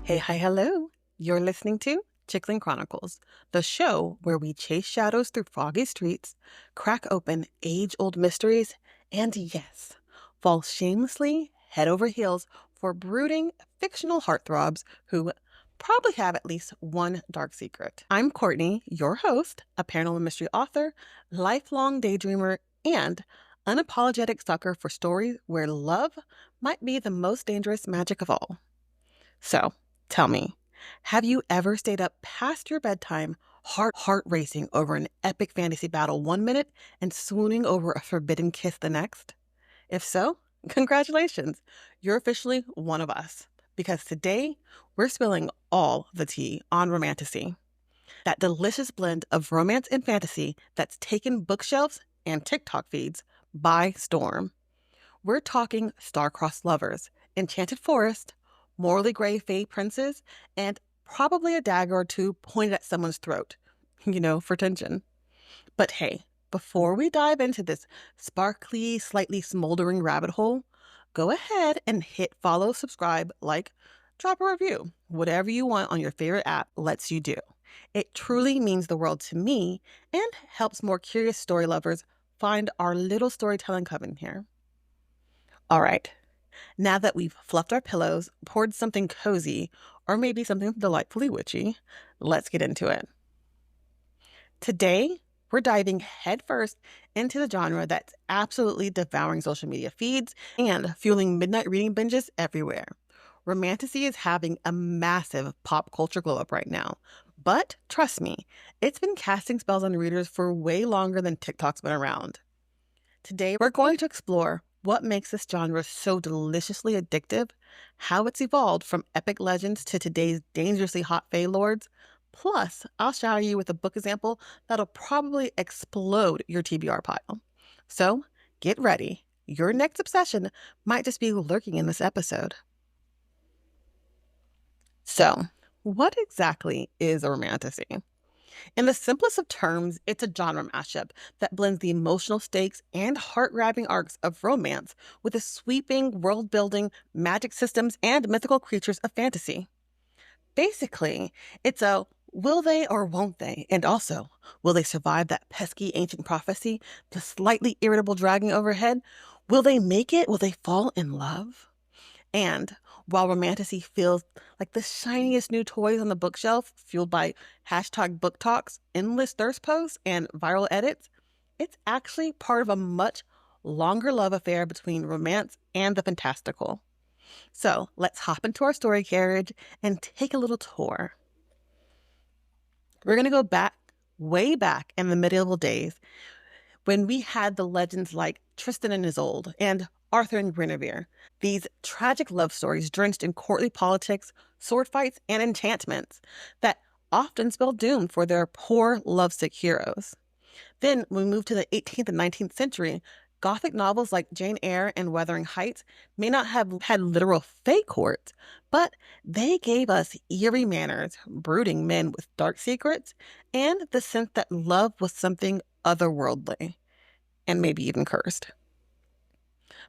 Hey, hi, hello. You're listening to Chickling Chronicles, the show where we chase shadows through foggy streets, crack open age-old mysteries, and yes, fall shamelessly head over heels for brooding fictional heartthrobs who probably have at least one dark secret. I'm Courtney, your host, a paranormal mystery author, lifelong daydreamer, and unapologetic sucker for stories where love might be the most dangerous magic of all. So, tell me, have you ever stayed up past your bedtime, heart racing over an epic fantasy battle one minute and swooning over a forbidden kiss the next? If so, congratulations, you're officially one of us. Because today, we're spilling all the tea on Romantasy, that delicious blend of romance and fantasy that's taken bookshelves and TikTok feeds by storm. We're talking star-crossed lovers, enchanted forest, morally gray fae princes, and probably a dagger or two pointed at someone's throat, for tension. But hey, before we dive into this sparkly, slightly smoldering rabbit hole, go ahead and hit follow, subscribe, like, drop a review. Whatever you want on your favorite app lets you do. It truly means the world to me and helps more curious story lovers find our little storytelling coven here. All right, now that we've fluffed our pillows, poured something cozy, or maybe something delightfully witchy, let's get into it. Today, we're diving headfirst into the genre that's absolutely devouring social media feeds and fueling midnight reading binges everywhere. Romantasy is having a massive pop culture glow up right now. But trust me, it's been casting spells on readers for way longer than TikTok's been around. Today, we're going to explore what makes this genre so deliciously addictive, how it's evolved from epic legends to today's dangerously hot fae lords. Plus, I'll shower you with a book example that'll probably explode your TBR pile. So, get ready. Your next obsession might just be lurking in this episode. So, what exactly is a romantasy? In the simplest of terms, it's a genre mashup that blends the emotional stakes and heart-grabbing arcs of romance with the sweeping world-building magic systems and mythical creatures of fantasy. Basically, it's a will they or won't they, and also, will they survive that pesky ancient prophecy, the slightly irritable dragging overhead? Will they make it? Will they fall in love? And while Romantasy feels like the shiniest new toys on the bookshelf, fueled by hashtag BookToks, endless thirst posts, and viral edits, it's actually part of a much longer love affair between romance and the fantastical. So let's hop into our story carriage and take a little tour. We're going to go back, way back in the medieval days, when we had the legends like Tristan and Isolde and Arthur and Guinevere, these tragic love stories drenched in courtly politics, sword fights, and enchantments that often spelled doom for their poor, lovesick heroes. Then, when we move to the 18th and 19th century, Gothic novels like Jane Eyre and Wuthering Heights may not have had literal fae courts, but they gave us eerie manners, brooding men with dark secrets, and the sense that love was something otherworldly, and maybe even cursed.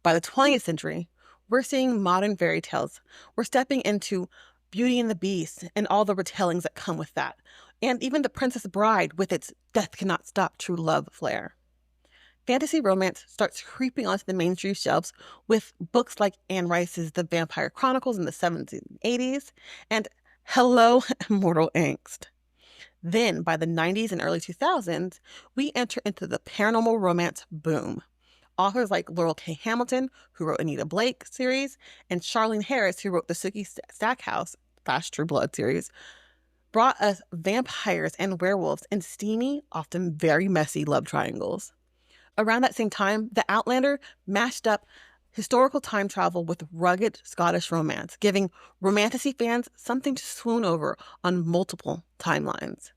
By the 20th century, we're seeing modern fairy tales. We're stepping into Beauty and the Beast and all the retellings that come with that, and even The Princess Bride with its death cannot stop true love flair. Fantasy romance starts creeping onto the mainstream shelves with books like Anne Rice's The Vampire Chronicles in the 70s and 80s, and Hello, Immortal Angst. Then, by the 90s and early 2000s, we enter into the paranormal romance boom. Authors like Laurel K. Hamilton, who wrote Anita Blake series, and Charlene Harris, who wrote the Sookie Stackhouse / True Blood series, brought us vampires and werewolves in steamy, often very messy love triangles. Around that same time, The Outlander mashed up historical time travel with rugged Scottish romance, giving Romantasy fans something to swoon over on multiple timelines.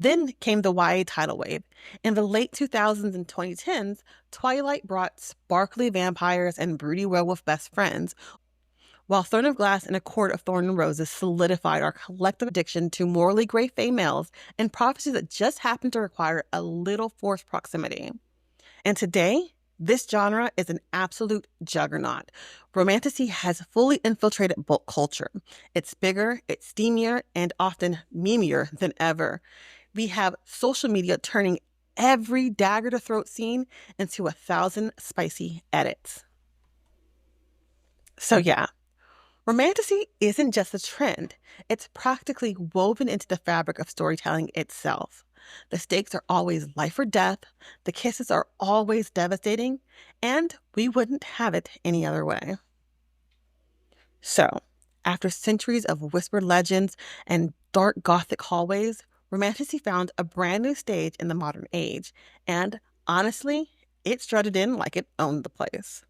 Then came the YA tidal wave. In the late 2000s and 2010s, Twilight brought sparkly vampires and broody werewolf best friends, while Throne of Glass and A Court of Thorn and Roses solidified our collective addiction to morally gray fae males and prophecies that just happen to require a little forced proximity. And today, This genre is an absolute juggernaut. Romantasy has fully infiltrated book culture. It's bigger, it's steamier, and often memeier than ever. We have social media turning every dagger to throat scene into 1,000 spicy edits. So, yeah, Romantasy isn't just a trend, it's practically woven into the fabric of storytelling itself. The stakes are always life or death, the kisses are always devastating, and we wouldn't have it any other way. So, after centuries of whispered legends and dark gothic hallways, Romantasy found a brand new stage in the modern age, and honestly, it strutted in like it owned the place.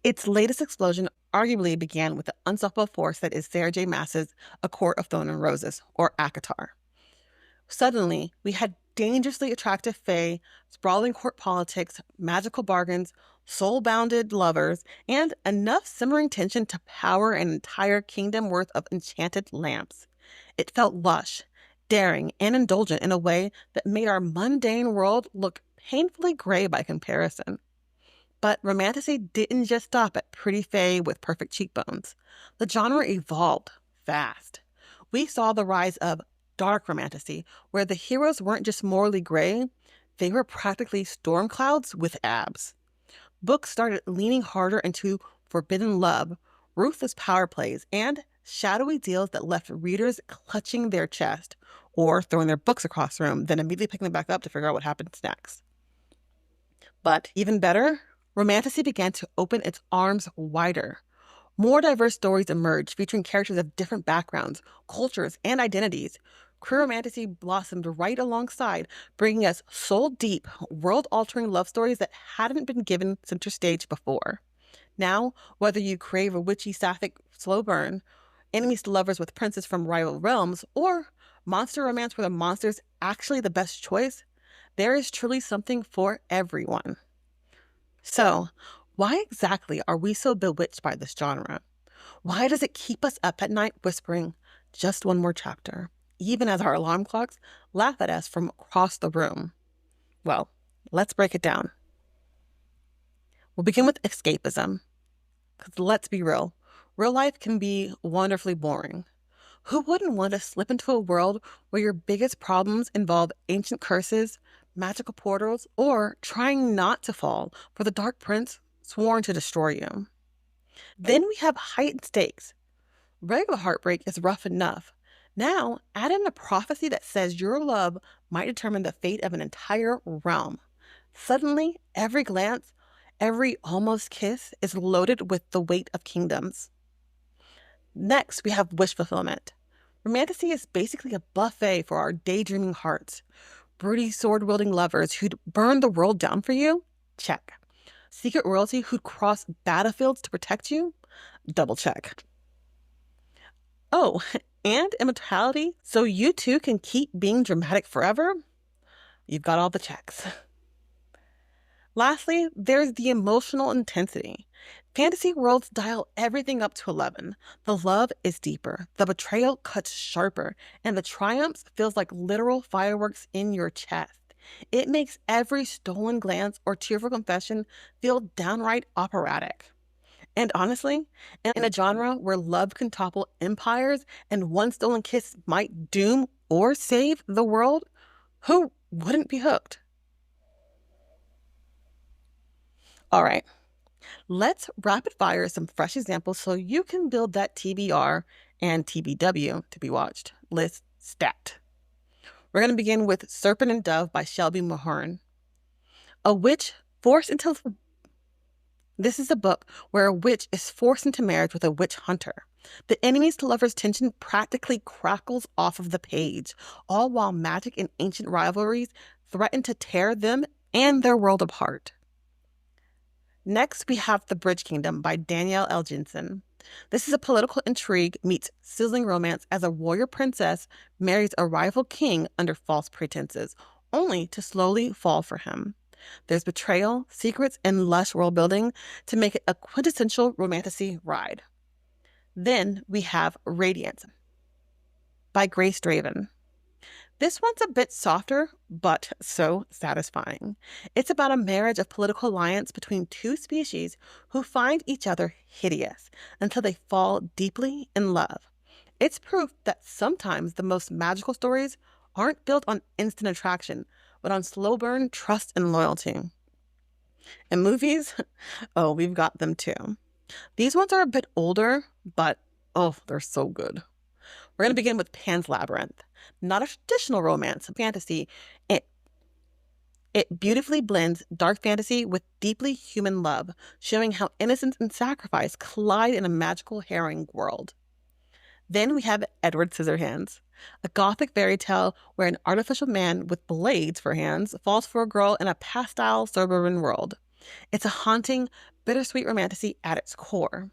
Its latest explosion arguably began with the unstoppable force that is Sarah J. Maas's A Court of Thorn and Roses, or ACOTAR. Suddenly, we had dangerously attractive fae, sprawling court politics, magical bargains, soul-bounded lovers, and enough simmering tension to power an entire kingdom worth of enchanted lamps. It felt lush, daring, and indulgent in a way that made our mundane world look painfully gray by comparison. But Romantasy didn't just stop at pretty fae with perfect cheekbones. The genre evolved fast. We saw the rise of dark romantasy, where the heroes weren't just morally gray, they were practically storm clouds with abs. Books started leaning harder into forbidden love, ruthless power plays, and shadowy deals that left readers clutching their chest or throwing their books across the room, then immediately picking them back up to figure out what happens next. But even better, Romantasy began to open its arms wider. More diverse stories emerged, featuring characters of different backgrounds, cultures, and identities. Queer Romantasy blossomed right alongside, bringing us soul-deep, world-altering love stories that hadn't been given center stage before. Now, whether you crave a witchy sapphic slow burn, enemies to lovers with princes from rival realms, or monster romance where the monster's actually the best choice, there is truly something for everyone. So, why exactly are we so bewitched by this genre? Why does it keep us up at night whispering, just one more chapter, even as our alarm clocks laugh at us from across the room? Well, let's break it down. We'll begin with escapism. Because let's be real life can be wonderfully boring. Who wouldn't want to slip into a world where your biggest problems involve ancient curses, magical portals, or trying not to fall for the dark prince sworn to destroy you? Then we have heightened stakes. Regular heartbreak is rough enough. Now, add in a prophecy that says your love might determine the fate of an entire realm. Suddenly, every glance, every almost kiss is loaded with the weight of kingdoms. Next, we have wish fulfillment. Romantasy is basically a buffet for our daydreaming hearts. Broody sword-wielding lovers who'd burn the world down for you? Check. Secret royalty who'd cross battlefields to protect you? Double check. Oh, and immortality, so you too can keep being dramatic forever? You've got all the checks. Lastly, there's the emotional intensity. Fantasy worlds dial everything up to 11. The love is deeper, the betrayal cuts sharper, and the triumphs feels like literal fireworks in your chest. It makes every stolen glance or tearful confession feel downright operatic. And honestly, in a genre where love can topple empires and one stolen kiss might doom or save the world, who wouldn't be hooked? All right, let's rapid fire some fresh examples so you can build that TBR and TBW to be watched list stat. We're going to begin with Serpent and Dove by Shelby Mahorn. A witch forced into This is a book where a witch is forced into marriage with a witch hunter. The enemies to lovers tension practically crackles off of the page, all while magic and ancient rivalries threaten to tear them and their world apart. Next, we have The Bridge Kingdom by Danielle L. Jensen. This is a political intrigue meets sizzling romance as a warrior princess marries a rival king under false pretenses, only to slowly fall for him. There's betrayal, secrets, and lush world building to make it a quintessential romantasy ride. Then we have Radiance by Grace Draven. This one's a bit softer, but so satisfying. It's about a marriage of political alliance between two species who find each other hideous until they fall deeply in love. It's proof that sometimes the most magical stories aren't built on instant attraction, but on slow burn trust and loyalty. And movies, oh, we've got them too. These ones are a bit older, but oh, they're so good. We're going to begin with Pan's Labyrinth. Not a traditional romance fantasy. It it beautifully blends dark fantasy with deeply human love, showing how innocence and sacrifice collide in a magical herring world. Then we have Edward Scissorhands, a gothic fairy tale where an artificial man with blades for hands falls for a girl in a pastel suburban world. It's a haunting, bittersweet romantasy at its core.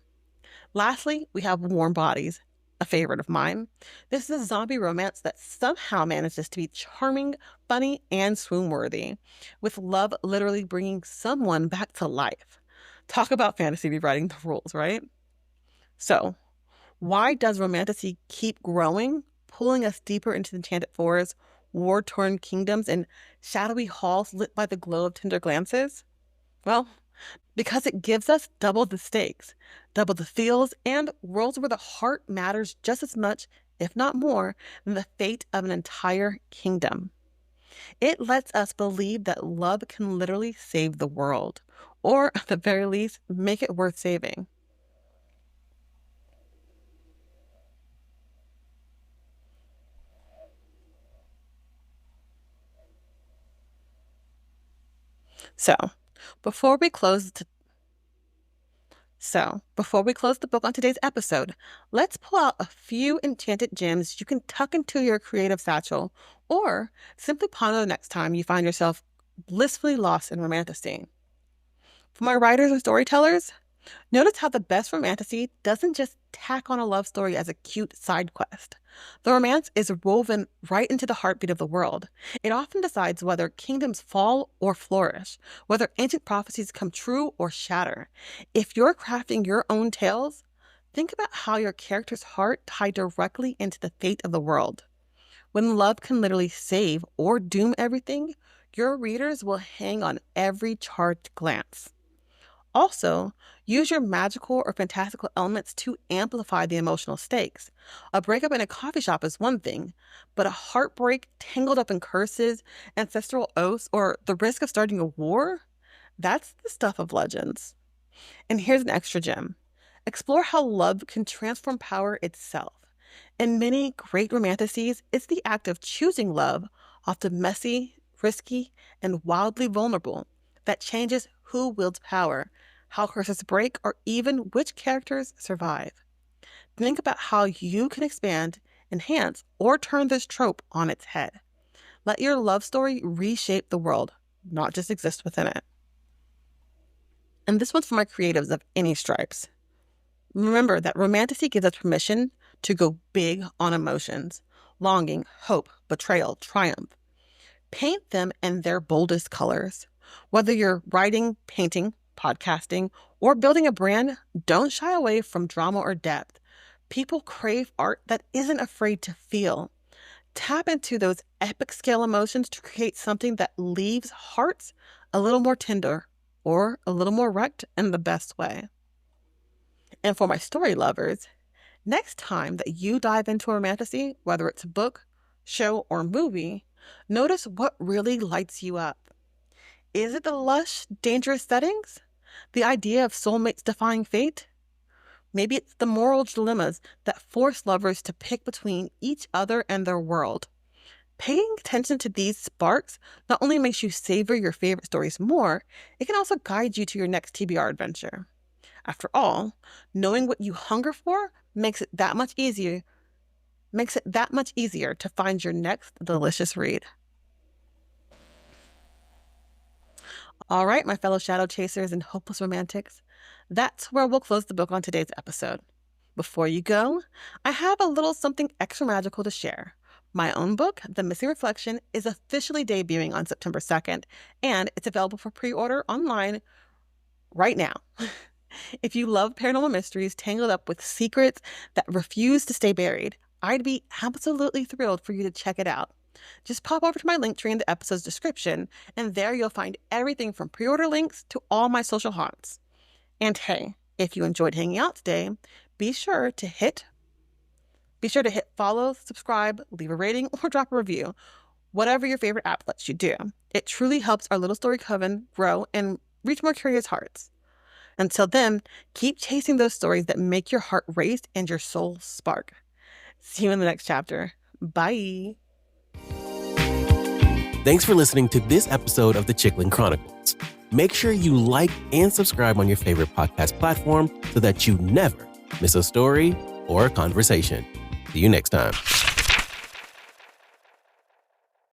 Lastly, we have Warm Bodies, a favorite of mine. This is a zombie romance that somehow manages to be charming, funny, and swoon-worthy, with love literally bringing someone back to life. Talk about fantasy rewriting the rules, right? So, why does romantasy keep growing, pulling us deeper into the enchanted forests, war-torn kingdoms, and shadowy halls lit by the glow of tender glances? Well, because it gives us double the stakes, double the feels, and worlds where the heart matters just as much, if not more, than the fate of an entire kingdom. It lets us believe that love can literally save the world, or at the very least, make it worth saving. So, before we close before we close the book on today's episode, let's pull out a few enchanted gems you can tuck into your creative satchel or simply ponder the next time you find yourself blissfully lost in romantasy. For my writers and storytellers, notice how the best romantasy doesn't just tack on a love story as a cute side quest. The romance is woven right into the heartbeat of the world. It often decides whether kingdoms fall or flourish, whether ancient prophecies come true or shatter. If you're crafting your own tales, think about how your character's heart tied directly into the fate of the world. When love can literally save or doom everything, your readers will hang on every charged glance. Also, use your magical or fantastical elements to amplify the emotional stakes. A breakup in a coffee shop is one thing, but a heartbreak tangled up in curses, ancestral oaths, or the risk of starting a war? That's the stuff of legends. And here's an extra gem. Explore how love can transform power itself. In many great romantasies, it's the act of choosing love, often messy, risky, and wildly vulnerable, that changes who wields power, how curses break, or even which characters survive. Think about how you can expand, enhance, or turn this trope on its head. Let your love story reshape the world, not just exist within it. And this one's for my creatives of any stripes. Remember that romantasy gives us permission to go big on emotions: longing, hope, betrayal, triumph. Paint them in their boldest colors. Whether you're writing, painting, podcasting, or building a brand, don't shy away from drama or depth. People crave art that isn't afraid to feel. Tap into those epic scale emotions to create something that leaves hearts a little more tender or a little more wrecked in the best way. And for my story lovers, next time that you dive into a romantasy, whether it's a book, show, or movie, notice what really lights you up. Is it the lush, dangerous settings? The idea of soulmates defying fate? Maybe it's the moral dilemmas that force lovers to pick between each other and their world. Paying attention to these sparks not only makes you savor your favorite stories more, it can also guide you to your next TBR adventure. After all, knowing what you hunger for makes it that much easier to find your next delicious read. All right, my fellow shadow chasers and hopeless romantics, that's where we'll close the book on today's episode. Before you go, I have a little something extra magical to share. My own book, The Missing Reflection, is officially debuting on September 2nd, and it's available for pre-order online right now. If you love paranormal mysteries tangled up with secrets that refuse to stay buried, I'd be absolutely thrilled for you to check it out. Just pop over to my link tree in the episode's description, and there you'll find everything from pre-order links to all my social haunts. And hey, if you enjoyed hanging out today, be sure to hit follow, subscribe, leave a rating, or drop a review, whatever your favorite app lets you do. It truly helps our little story coven grow and reach more curious hearts. Until then, keep chasing those stories that make your heart race and your soul spark. See you in the next chapter. Bye. Thanks for listening to this episode of the Chickling Chronicles. Make sure you like and subscribe on your favorite podcast platform so that you never miss a story or a conversation. See you next time.